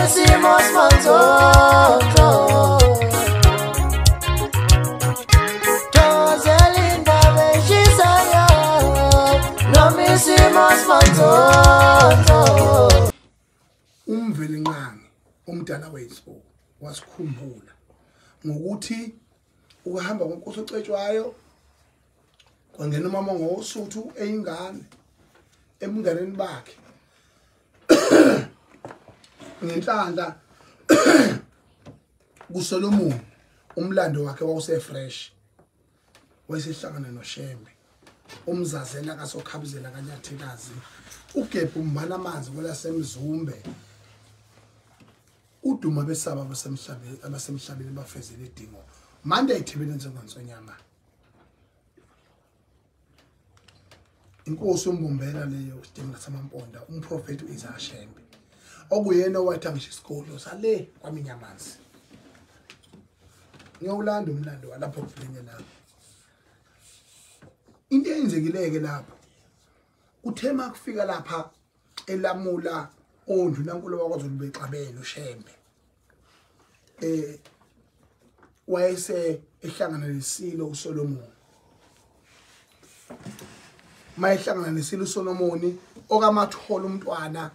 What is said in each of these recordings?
hicimos manzozo. Tozelinda beshisayo, no me hicimos manzozo. Umvelinqangi umdala wethu wasikhumbula ngokuthi uhamba ngonkosi ocetshwayo kwangena umama ngosuthu eyingane emnganeni bakhe ngenhlanda kuSolomon umlando wakhe wawusefresh wayesehlangana noShembe umzazela kasokhabizela kanyathikazi uGebhu umbana amanzi kwelasemzumbe uduma besaba abasemhlabeni bafezele idingo manje ayithibele njengonsonyama inkosi umbumbela leyo sidinga samamponda umprofeti uIsaiah Shembe okuyena owathi ngisho isikolo sale kwaminyamanzi ngiyolanda umlando walapho kufinyela lapho into eyenzekileke lapho uthema kufika lapha elamula ondunankulu wakwaZulu bexabene uShembe wayese ehlangana nesilo uSolomon mayehlangana nesilo uSolomon okamathola umntwana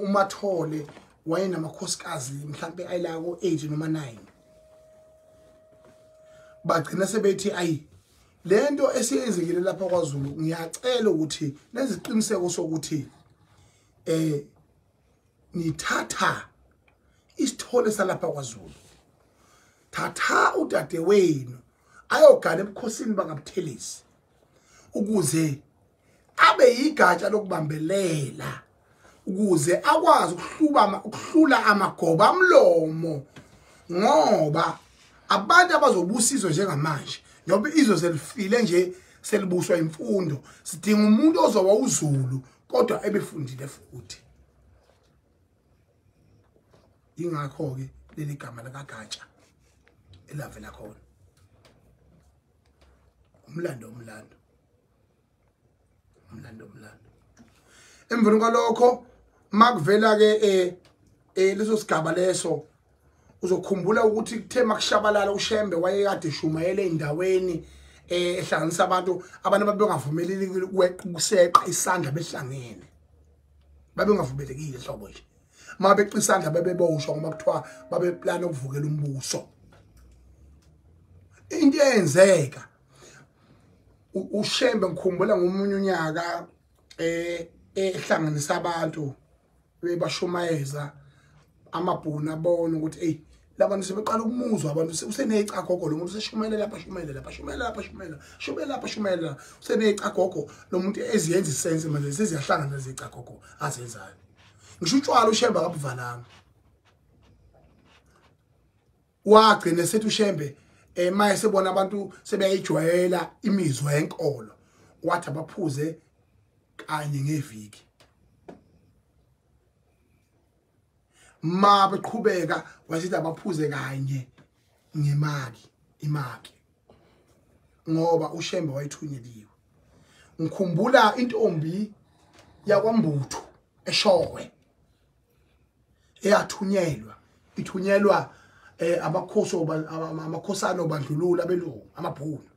umathole wayenamakhosikazi mhlambe ayilako 8 noma 9 bagcina sebethi ayi lento esiyenzekile lapha kwaZulu ngiyacela ukuthi neziqiniseko sokuthi nithatha isithole salapha kwaZulu thatha udade wenu ayogana ebukhosini bakaButhelezi ukuze abe yigatsha lokubambelela ukuze akwazi ukuhlula amagoba amlomo ngoba abantu abazobusizwe njengamanje ngoba izwe selifile nje selibuswa imfundo sidinga umuntu ozoba uZulu kodwa ebefundile futhi ingakho ke leli gama lakaGatsha elavela khona umlando emveni kwalokho makuvela ke leso sigaba leso uzokhumbula ukuthi kuthe makushabalala uShembe wayekade shumayele endaweni ehlanganisa abantu babengavumeleki ukuseqa isandla behlangene babengavumelekile hlobo nje mabeqa isandla bebeboshwa ngoba kuthiwa babeplana ukuvukela umbuso into eyenzeka uShembe ngikhumbula ngomunye unyaka ehlanganisa abantu bebashumayeza amabhunu abona ukuthi hey labantu sebeqala ukumuzwa abantu useneyicagogo lo muntu seshumayela lapha useneyicagogo lo muntu eziyenza isense manje seziyahlangana lezicagogo azenzayo ngisho utshwala uShembe akabuvalanga wagcina sethi uShembe maye sebona abantu sebeyijwayela imizwa yenkolo wathi abaphuze kanye ngeviki ma beqhubeka wasithi abaphuze kanye imaki ngoba uShembe wayithunyeliwe ngikhumbula intombi yakwaMbuthu eShowe ithunyelwa amakhosana obandlululo abelungu amabhunu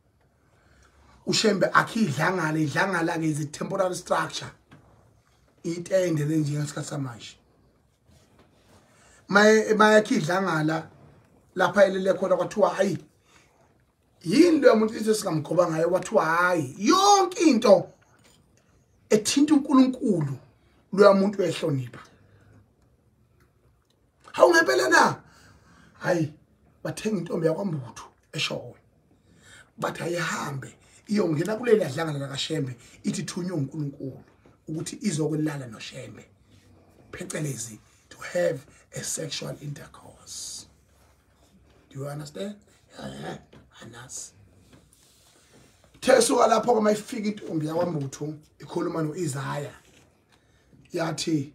uShembe idlangala ke izi temporary structure itende lenjengesikhathi samanje mayakhidlangala lapha elele khona kwathiwa hayi yini lo muntu ithi singamgcoba ngayo kwathiwa hayi yonke into ethinta uNkulunkulu lo muntu ehlonipha hawu ngempela na hayi bathenga intombi yakwaMbuthu eShowe bathi ayihambe iyongena kuleli adlangana lakaShembe ithi thunywe uNkulunkulu ukuthi izokulala noShembe phecelezi to have a sexual intercourse. Do you understand? Anas. Teso lapho kuma ifika intombi yakwaMbuthu ikhuluma noIsaiah yathi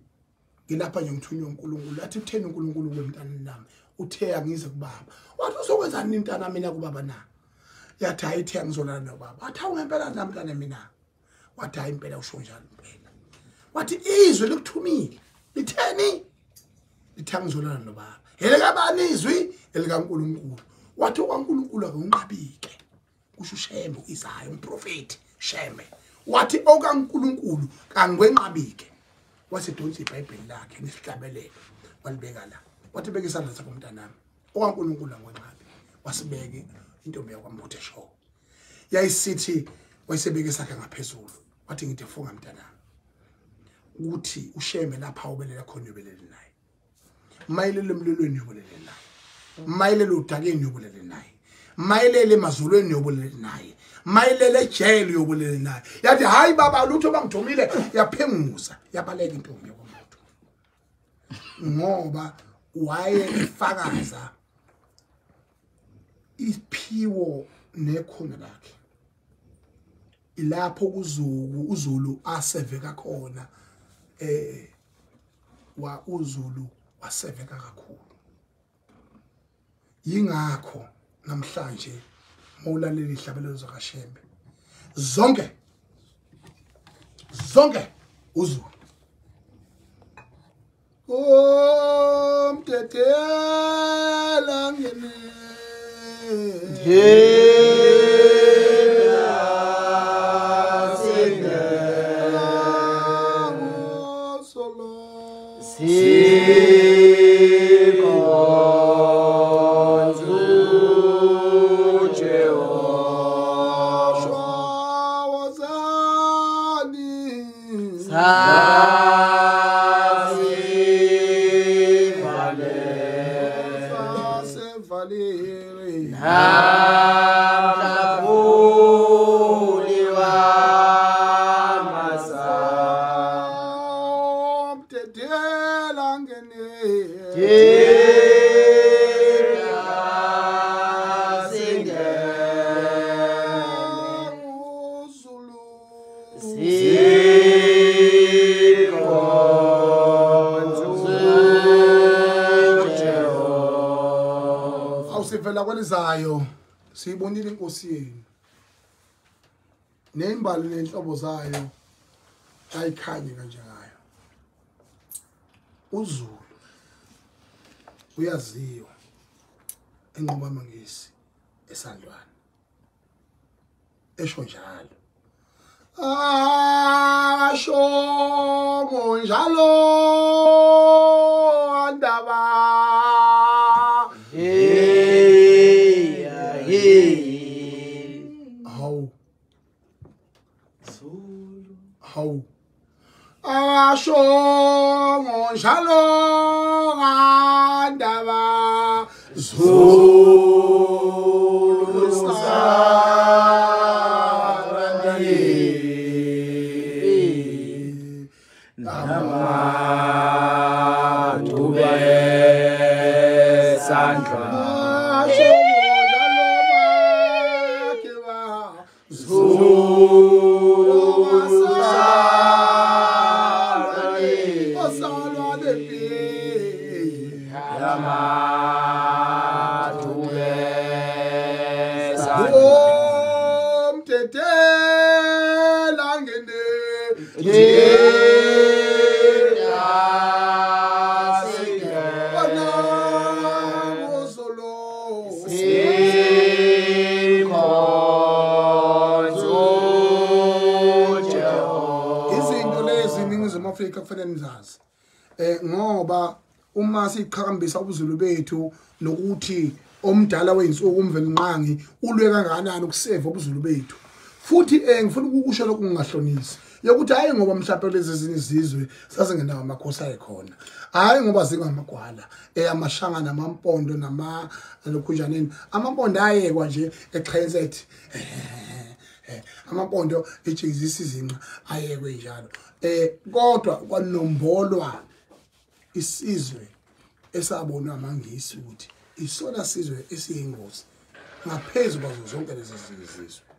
ngilapha nje ngithunywe uNkulunkulu athi utheni uNkulunkulu kwemntana nami uthe angize kubaba wathi uzokwenza nini mntana mina kubaba na yathi ayithe ngizolala nobaba athi awungempela namntana mina wathi hayi impela usho njalo impela wathi izwe likuthumile litheni lithangizolana nobaba helekabani izwi elikaNkulunkulu wathi okaNkulunkulu akunqabike kusho uShembe Isaya umprofeti Shembe wathi okaNkulunkulu kangwenqabike wasedonsa iBhayibheli lakhe nesihlabelelo walibeka la wathi beka isandla sakho mntanami okaNkulunkulu angwenqabi wasibeke intombi yakwaMbuthe Show yayisithi wayisebeke sakhe ngaphezulu wathi ngithi funga mntanami ukuthi uShembe lapha ubelela khona ubelele naye mayelele emlilweni yobulele naye mayelele udakeni yobulele naye mayelele emazulweni yobulele naye mayelele ejele yobulele naye yathi hayi baba lutho bangithomile yaphenguza yabaleka intombi yakwaMbutho ngoba waye ifakaza iphiwo nekhono lakhe ilapho uZulu aseveka khona wa uZulu waseveka kakhulu yingakho namhlanje mawulalela ihlabelelo zakaShembe zonke uZulu mtetela ngene awusivela kwelizayo siyibonile inkosi yenu nembali nenhlobo zayo ayikhanye kanjengayo uZulu uyaziwa enqoba mangisi esandlwana esho njalo asho njalo andaba hawu asho njalo andaba Zulu Afrika kufanele nizazi ngoba uma siqhakambisa ubuZulu bethu nokuthi omdala wensuku umveli nqangi ulwe kangakanani ukuseva ubuZulu bethu futhi ngifuna ukusho lokhu ngingahlonisi yokuthi hayi ngoba mhlawumbe lezi ezinye izizwe sasingenawo amakhosi ayikhona hayi ngoba zingamagwala amashanga namampondo nalokhunjaneni amampondo ayekwa nje eXhensethi amampondo ejezisa izinqa ayekwe njalo kodwa kwanombolwa isizwe esabonwa amangisi ukuthi isona sizwe esiyingozi ngaphezulu kwazo zonke lezi zizwe